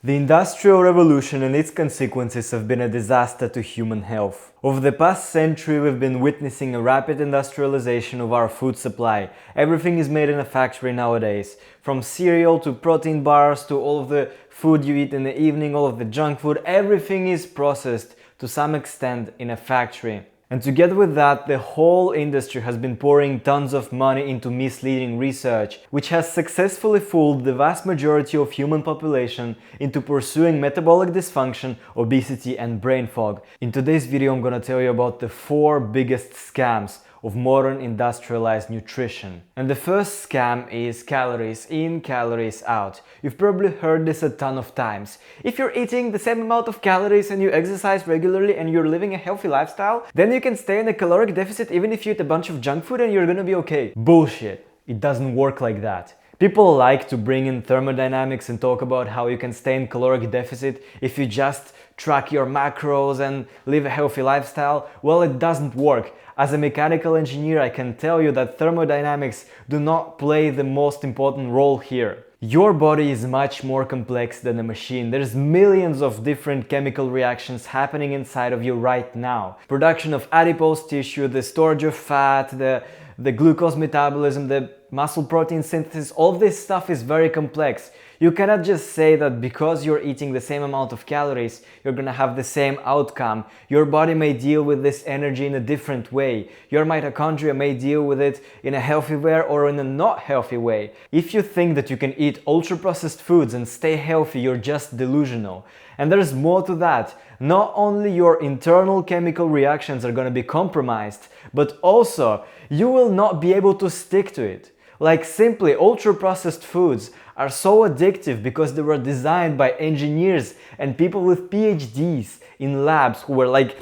The Industrial Revolution and its consequences have been a disaster to human health. Over the past century, we've been witnessing a rapid industrialization of our food supply. Everything is made in a factory nowadays. From cereal to protein bars to all of the food you eat in the evening, all of the junk food, everything is processed to some extent in a factory. And together with that, the whole industry has been pouring tons of money into misleading research, which has successfully fooled the vast majority of human population into pursuing metabolic dysfunction, obesity and brain fog. In today's video, I'm gonna tell you about the 4 biggest scams of modern industrialized nutrition. And the first scam is calories in, calories out. You've probably heard this a ton of times. If you're eating the same amount of calories and you exercise regularly and you're living a healthy lifestyle, then you can stay in a caloric deficit even if you eat a bunch of junk food and you're gonna be okay. Bullshit. It doesn't work like that. People like to bring in thermodynamics and talk about how you can stay in caloric deficit if you just track your macros and live a healthy lifestyle. Well, it doesn't work. As a mechanical engineer, I can tell you that thermodynamics do not play the most important role here. Your body is much more complex than a machine. There's millions of different chemical reactions happening inside of you right now. Production of adipose tissue, the storage of fat, the glucose metabolism, the muscle protein synthesis, all of this stuff is very complex. You cannot just say that because you're eating the same amount of calories, you're gonna have the same outcome. Your body may deal with this energy in a different way. Your mitochondria may deal with it in a healthy way or in a not healthy way. If you think that you can eat ultra-processed foods and stay healthy, you're just delusional. And there's more to that. Not only your internal chemical reactions are gonna be compromised, but also you will not be able to stick to it. Like simply, ultra-processed foods are so addictive because they were designed by engineers and people with PhDs in labs who were like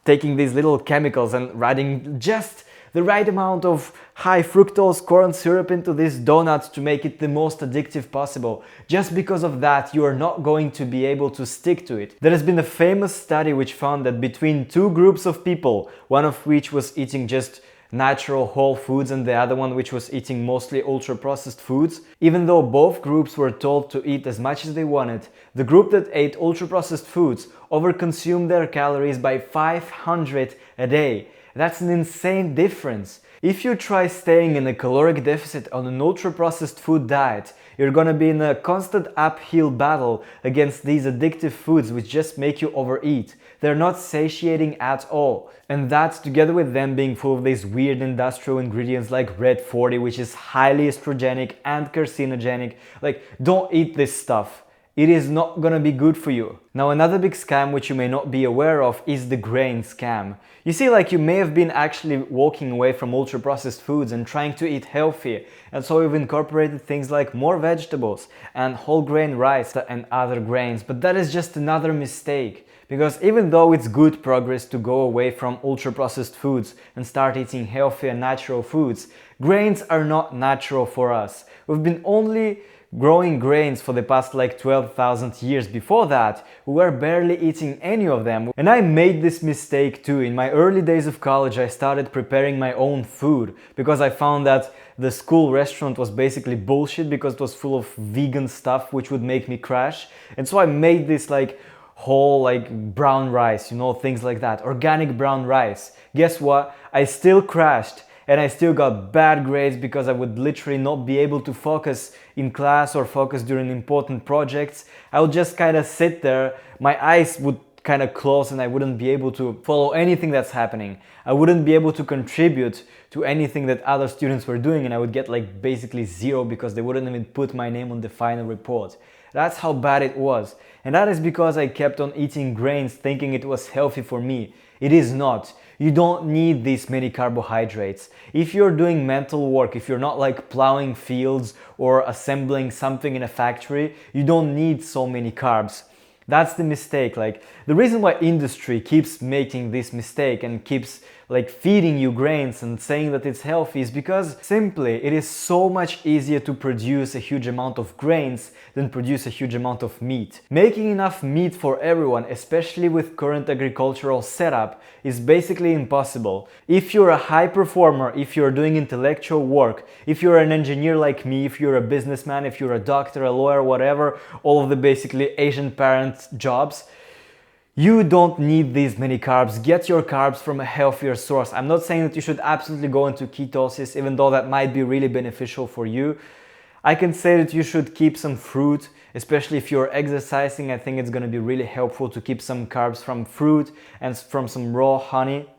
taking these little chemicals and adding just the right amount of high fructose corn syrup into this donut to make it the most addictive possible. Just because of that, you are not going to be able to stick to it. There has been a famous study which found that between 2 groups of people, one of which was eating just natural whole foods and the other one which was eating mostly ultra-processed foods, even though both groups were told to eat as much as they wanted, the group that ate ultra-processed foods overconsumed their calories by 500 a day. That's an insane difference. If you try staying in a caloric deficit on an ultra-processed food diet, you're gonna be in a constant uphill battle against these addictive foods which just make you overeat. They're not satiating at all. And that, together with them being full of these weird industrial ingredients like Red 40, which is highly estrogenic and carcinogenic, like, don't eat this stuff. It is not gonna be good for you. Now, another big scam which you may not be aware of is the grain scam. You see, like, you may have been actually walking away from ultra-processed foods and trying to eat healthy, and so you've incorporated things like more vegetables and whole grain rice and other grains, but that is just another mistake. Because even though it's good progress to go away from ultra-processed foods and start eating healthy and natural foods, grains are not natural for us. We've been only growing grains for the past like 12,000 years. Before that, we were barely eating any of them. And I made this mistake too. In my early days of college, I started preparing my own food because I found that the school restaurant was basically bullshit because it was full of vegan stuff which would make me crash. And so I made this like whole like brown rice, you know, things like that, organic brown rice. Guess what? I still crashed. And I still got bad grades because I would literally not be able to focus in class or focus during important projects. I would just kind of sit there, my eyes would kind of close and I wouldn't be able to follow anything that's happening. I wouldn't be able to contribute to anything that other students were doing, and I would get like basically 0 because they wouldn't even put my name on the final report. That's how bad it was. And that is because I kept on eating grains thinking it was healthy for me. It is not. You don't need these many carbohydrates. If you're doing mental work, if you're not like plowing fields or assembling something in a factory, you don't need so many carbs. That's the mistake. Like, the reason why industry keeps making this mistake and keeps like feeding you grains and saying that it's healthy is because simply it is so much easier to produce a huge amount of grains than produce a huge amount of meat. Making enough meat for everyone, especially with current agricultural setup, is basically impossible. If you're a high performer, if you're doing intellectual work, if you're an engineer like me, if you're a businessman, if you're a doctor, a lawyer, whatever, all of the basically Asian parent jobs, you don't need these many carbs. Get your carbs from a healthier source. I'm not saying that you should absolutely go into ketosis, even though that might be really beneficial for you. I can say that you should keep some fruit, especially if you're exercising. I think it's going to be really helpful to keep some carbs from fruit and from some raw honey.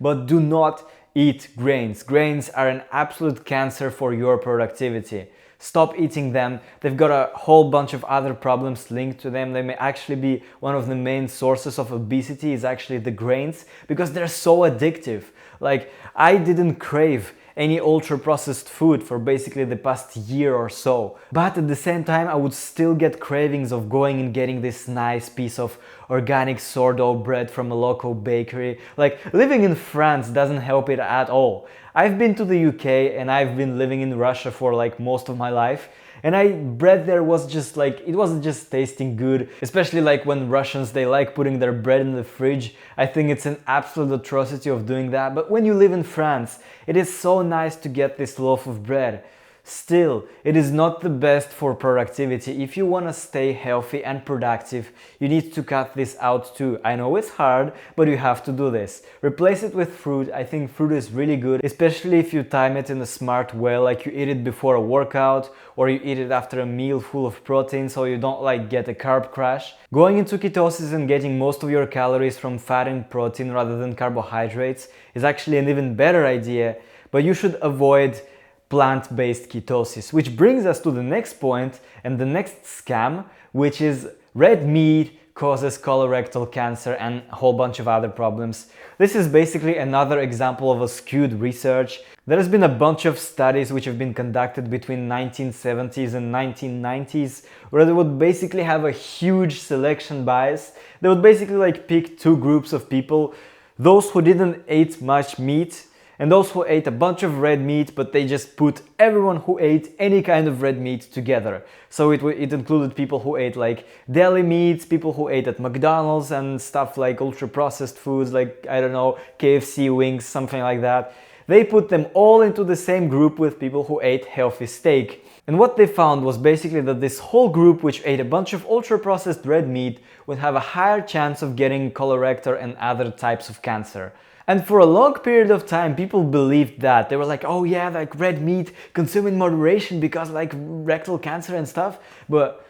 But do not eat grains. Grains are an absolute cancer for your productivity. Stop eating them. They've got a whole bunch of other problems linked to them. They may actually be one of the main sources of obesity is actually the grains because they're so addictive. Like, I didn't crave any ultra processed food for basically the past year or so. But at the same time, I would still get cravings of going and getting this nice piece of organic sourdough bread from a local bakery. Like, living in France doesn't help it at all. I've been to the UK and I've been living in Russia for like most of my life. And bread there was just like, it wasn't just tasting good, especially like when Russians, they like putting their bread in the fridge. I think it's an absolute atrocity of doing that. But when you live in France, it is so nice to get this loaf of bread. Still, it is not the best for productivity. If you want to stay healthy and productive, you need to cut this out too. I know it's hard, but you have to do this. Replace it with fruit. I think fruit is really good, especially if you time it in a smart way, like you eat it before a workout or you eat it after a meal full of protein so you don't like get a carb crash. Going into ketosis and getting most of your calories from fat and protein rather than carbohydrates is actually an even better idea, but you should avoid plant-based ketosis, which brings us to the next point and the next scam, which is red meat causes colorectal cancer and a whole bunch of other problems. This is basically another example of a skewed research. There has been a bunch of studies which have been conducted between 1970s and 1990s where they would basically have a huge selection bias. They would basically like pick two groups of people, those who didn't eat much meat and those who ate a bunch of red meat, but they just put everyone who ate any kind of red meat together. So it included people who ate like deli meats, people who ate at McDonald's and stuff like ultra processed foods like, I don't know, KFC wings, something like that. They put them all into the same group with people who ate healthy steak. And what they found was basically that this whole group which ate a bunch of ultra processed red meat would have a higher chance of getting colorectal and other types of cancer. And for a long period of time, people believed that. They were like, oh yeah, like red meat, consume in moderation because like rectal cancer and stuff. But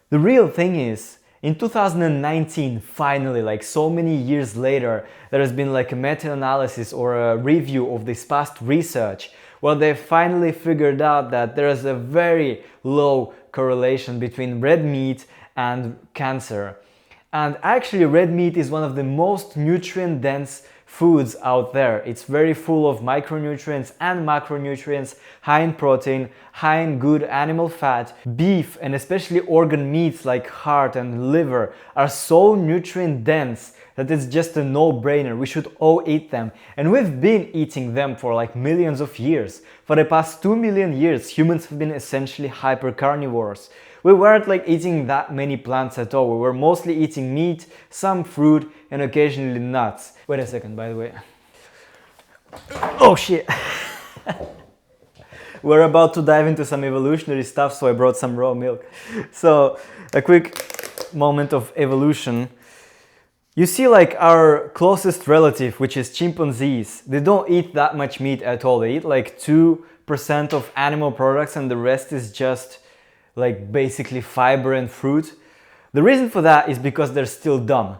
the real thing is, in 2019, finally, like so many years later, there has been like a meta-analysis or a review of this past research where they finally figured out that there is a very low correlation between red meat and cancer. And actually, red meat is one of the most nutrient-dense foods out there. It's very full of micronutrients and macronutrients, high in protein, high in good animal fat. Beef and especially organ meats like heart and liver are so nutrient dense that it's just a no-brainer. We should all eat them. And we've been eating them for like millions of years. For the past 2 million years, humans have been essentially hyper-carnivores. We weren't like eating that many plants at all. We were mostly eating meat, some fruit, and occasionally nuts. Wait a second, by the way. Oh shit! We're about to dive into some evolutionary stuff, so I brought some raw milk. So, a quick moment of evolution. You see like our closest relative, which is chimpanzees, they don't eat that much meat at all. They eat like 2% of animal products and the rest is just like basically fiber and fruit. The reason for that is because they're still dumb.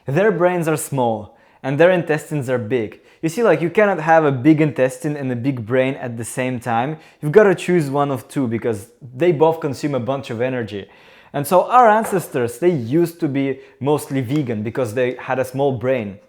Their brains are small and their intestines are big. You see, like you cannot have a big intestine and a big brain at the same time. You've got to choose one of two because they both consume a bunch of energy. And so our ancestors, they used to be mostly vegan because they had a small brain.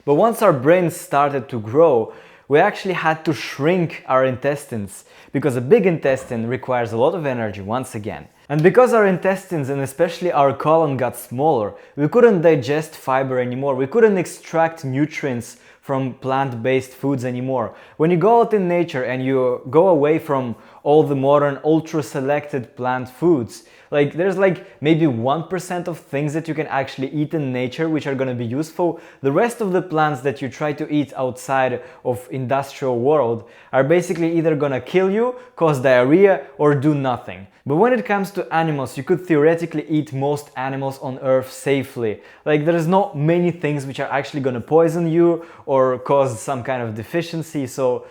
But once our brains started to grow, we actually had to shrink our intestines because a big intestine requires a lot of energy once again. And because our intestines and especially our colon got smaller, we couldn't digest fiber anymore, we couldn't extract nutrients from plant-based foods anymore. When you go out in nature and you go away from all the modern ultra-selected plant foods, like there's like maybe 1% of things that you can actually eat in nature which are going to be useful. The rest of the plants that you try to eat outside of industrial world are basically either going to kill you, cause diarrhea, or do nothing. But when it comes to animals, you could theoretically eat most animals on Earth safely. Like there's not many things which are actually going to poison you or cause some kind of deficiency. So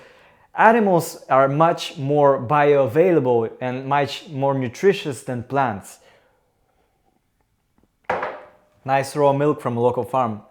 animals are much more bioavailable and much more nutritious than plants. Nice raw milk from a local farm.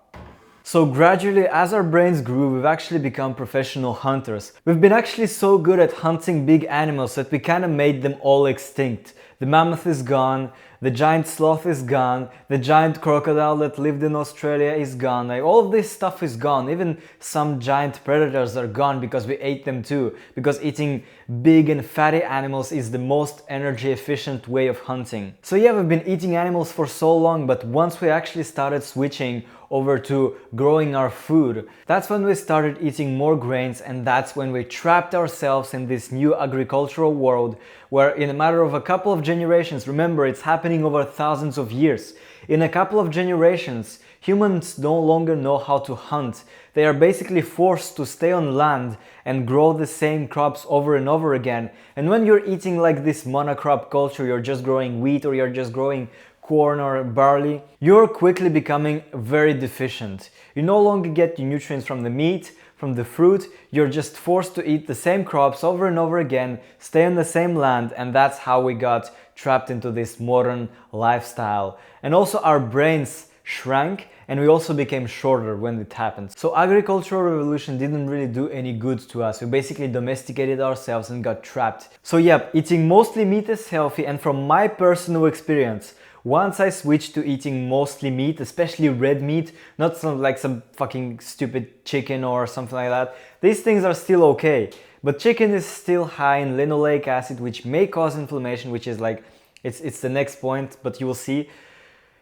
So gradually, as our brains grew, we've actually become professional hunters. We've been actually so good at hunting big animals that we kind of made them all extinct. The mammoth is gone, the giant sloth is gone, the giant crocodile that lived in Australia is gone. Like, all of this stuff is gone. Even some giant predators are gone because we ate them too. Because eating big and fatty animals is the most energy efficient way of hunting. So yeah, we've been eating animals for so long, but once we actually started switching over to growing our food, that's when we started eating more grains, and that's when we trapped ourselves in this new agricultural world where in a matter of a couple of generations, remember it's happening over thousands of years, in a couple of generations humans no longer know how to hunt. They are basically forced to stay on land and grow the same crops over and over again. And when you're eating like this monocrop culture, you're just growing wheat or you're just growing corn or barley, you're quickly becoming very deficient. You no longer get the nutrients from the meat, from the fruit, you're just forced to eat the same crops over and over again, stay on the same land, and that's how we got trapped into this modern lifestyle. And also our brains shrank and we also became shorter when it happened. So agricultural revolution didn't really do any good to us. We basically domesticated ourselves and got trapped. So yep, eating mostly meat is healthy, and from my personal experience, once I switched to eating mostly meat, especially red meat, not some fucking stupid chicken or something like that, these things are still okay. But chicken is still high in linoleic acid, which may cause inflammation, which is like, it's the next point, but you will see.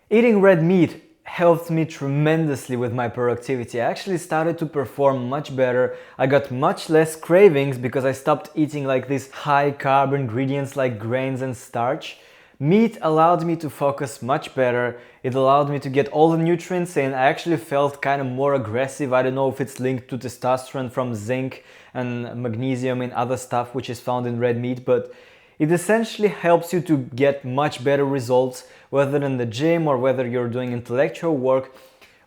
Eating red meat helped me tremendously with my productivity. I actually started to perform much better. I got much less cravings because I stopped eating like these high carb ingredients like grains and starch. Meat allowed me to focus much better. It allowed me to get all the nutrients in. I actually felt kind of more aggressive. I don't know if it's linked to testosterone from zinc and magnesium and other stuff which is found in red meat, but it essentially helps you to get much better results, whether in the gym or whether you're doing intellectual work.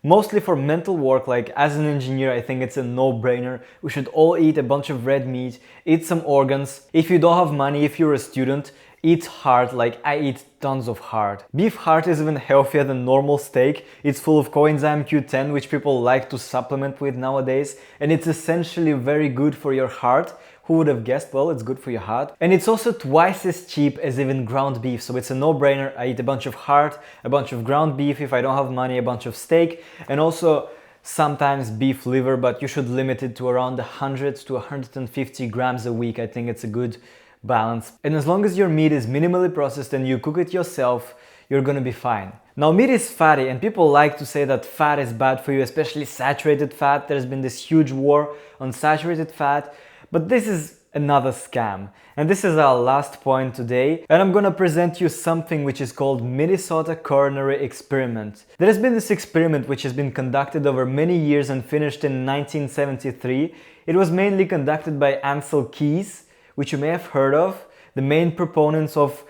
Mostly for mental work, like as an engineer, I think it's a no-brainer. We should all eat a bunch of red meat, eat some organs. If you don't have money, if you're a student, eat heart, like I eat tons of heart. Beef heart is even healthier than normal steak. It's full of coenzyme Q10, which people like to supplement with nowadays, and it's essentially very good for your heart. Who would have guessed? Well, it's good for your heart. And it's also twice as cheap as even ground beef, so it's a no-brainer. I eat a bunch of heart, a bunch of ground beef. If I don't have money, a bunch of steak, and also sometimes beef liver, but you should limit it to around 100 to 150 grams a week. I think it's a good balance. And as long as your meat is minimally processed and you cook it yourself, you're gonna be fine. Now, meat is fatty, and people like to say that fat is bad for you, especially saturated fat. There's been this huge war on saturated fat, but this is another scam. And this is our last point today, and I'm gonna present you something which is called Minnesota Coronary Experiment. There has been this experiment which has been conducted over many years and finished in 1973. It was mainly conducted by Ansel Keys, which you may have heard of, the main proponents of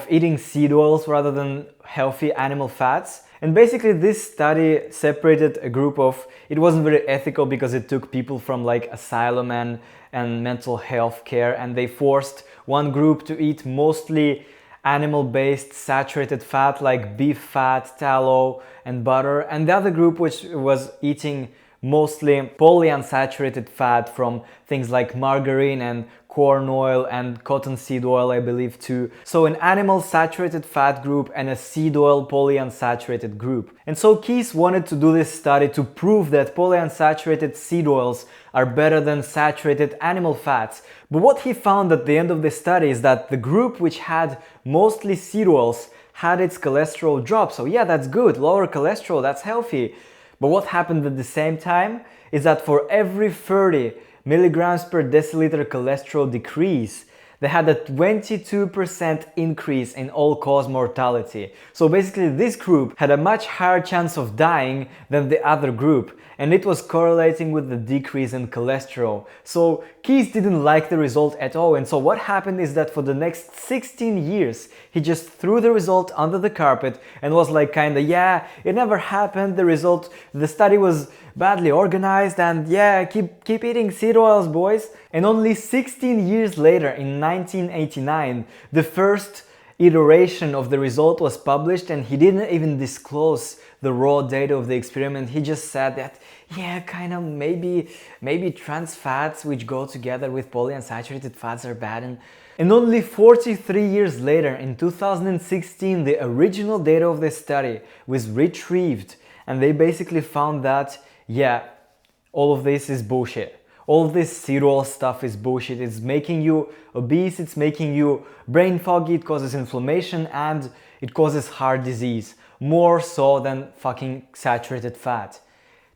eating seed oils rather than healthy animal fats. And basically this study separated a group of, it wasn't very ethical because it took people from like asylum and mental health care, and they forced one group to eat mostly animal-based saturated fat like beef fat, tallow and butter, and the other group which was eating mostly polyunsaturated fat from things like margarine and corn oil and cottonseed oil, I believe too. So an animal saturated fat group and a seed oil polyunsaturated group. And so Keys wanted to do this study to prove that polyunsaturated seed oils are better than saturated animal fats. But what he found at the end of the study is that the group which had mostly seed oils had its cholesterol drop. So yeah, that's good, lower cholesterol, that's healthy. But what happened at the same time is that for every 30 milligrams per deciliter cholesterol decrease, they had a 22% increase in all-cause mortality. So basically this group had a much higher chance of dying than the other group, and it was correlating with the decrease in cholesterol. So Keys didn't like the result at all, and so what happened is that for the next 16 years he just threw the result under the carpet and was like kinda, yeah, it never happened, the study was badly organized, and yeah, keep eating seed oils, boys. And only 16 years later, in 1989, the first iteration of the result was published, and he didn't even disclose the raw data of the experiment. He just said that, yeah, kind of maybe trans fats which go together with polyunsaturated fats are bad. And only 43 years later, in 2016, the original data of the study was retrieved, and they basically found that, yeah, all of this is bullshit. All this seed oil stuff is bullshit. It's making you obese, it's making you brain foggy, it causes inflammation, and it causes heart disease. More so than fucking saturated fat.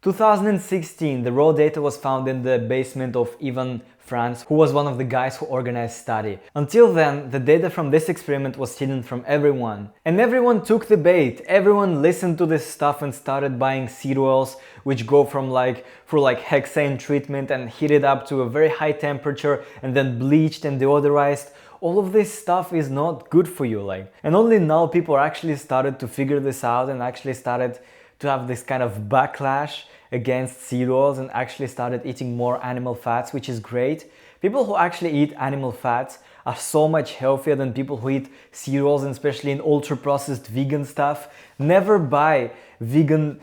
2016, the raw data was found in the basement of Ivan France, who was one of the guys who organized the study. Until then, the data from this experiment was hidden from everyone. And everyone took the bait. Everyone listened to this stuff and started buying seed oils, which go for hexane treatment and heated up to a very high temperature and then bleached and deodorized. All of this stuff is not good for you, and only now people actually started to figure this out and actually started to have this kind of backlash against seed oils and actually started eating more animal fats, which is great. People who actually eat animal fats are so much healthier than people who eat seed oils, and especially in ultra-processed vegan stuff. Never buy vegan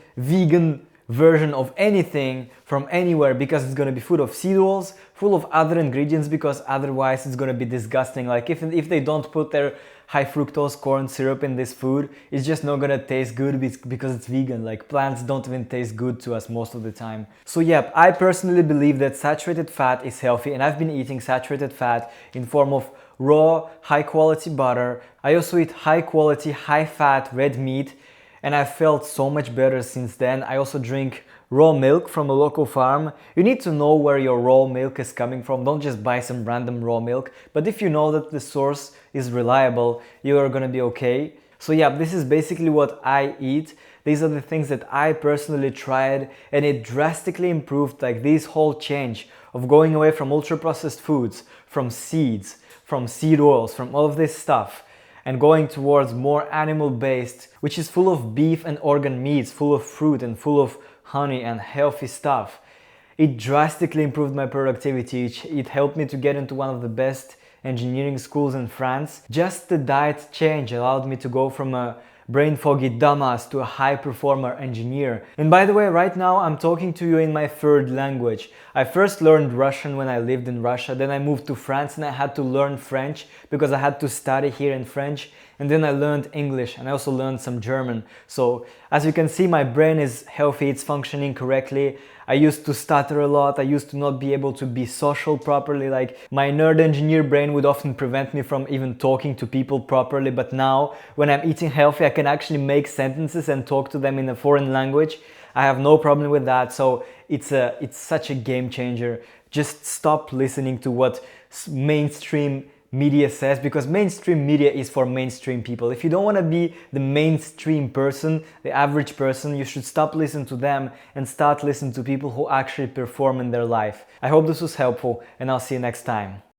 version of anything from anywhere, because it's going to be full of seed oils, full of other ingredients, because otherwise it's going to be disgusting. Like if they don't put their high fructose corn syrup in this food, it's just not gonna taste good because it's vegan. Like plants don't even taste good to us most of the time. So yeah, I personally believe that saturated fat is healthy, and I've been eating saturated fat in form of raw, high quality butter. I also eat high quality, high fat red meat, and I've felt so much better since then. I also drink raw milk from a local farm. You need to know where your raw milk is coming from. Don't just buy some random raw milk. But if you know that the source is reliable, you are gonna be okay. So yeah, this is basically what I eat. These are the things that I personally tried, and it drastically improved, this whole change of going away from ultra-processed foods, from seeds, from seed oils, from all of this stuff, and going towards more animal-based, which is full of beef and organ meats, full of fruit and full of honey and healthy stuff. It drastically improved my productivity. It helped me to get into one of the best engineering schools in France. Just the diet change allowed me to go from a brain foggy dumbass to a high performer engineer. And by the way, right now I'm talking to you in my third language. I first learned Russian when I lived in Russia, then I moved to France and I had to learn French because I had to study here in French, and then I learned English and I also learned some German. So as you can see, my brain is healthy, it's functioning correctly. I used to stutter a lot, I used to not be able to be social properly, my nerd engineer brain would often prevent me from even talking to people properly, but now when I'm eating healthy I can actually make sentences and talk to them in a foreign language. I have no problem with that, so it's such a game changer. Just stop listening to what mainstream media says, because mainstream media is for mainstream people. If you don't want to be the mainstream person, the average person, you should stop listening to them and start listening to people who actually perform in their life. I hope this was helpful, and I'll see you next time.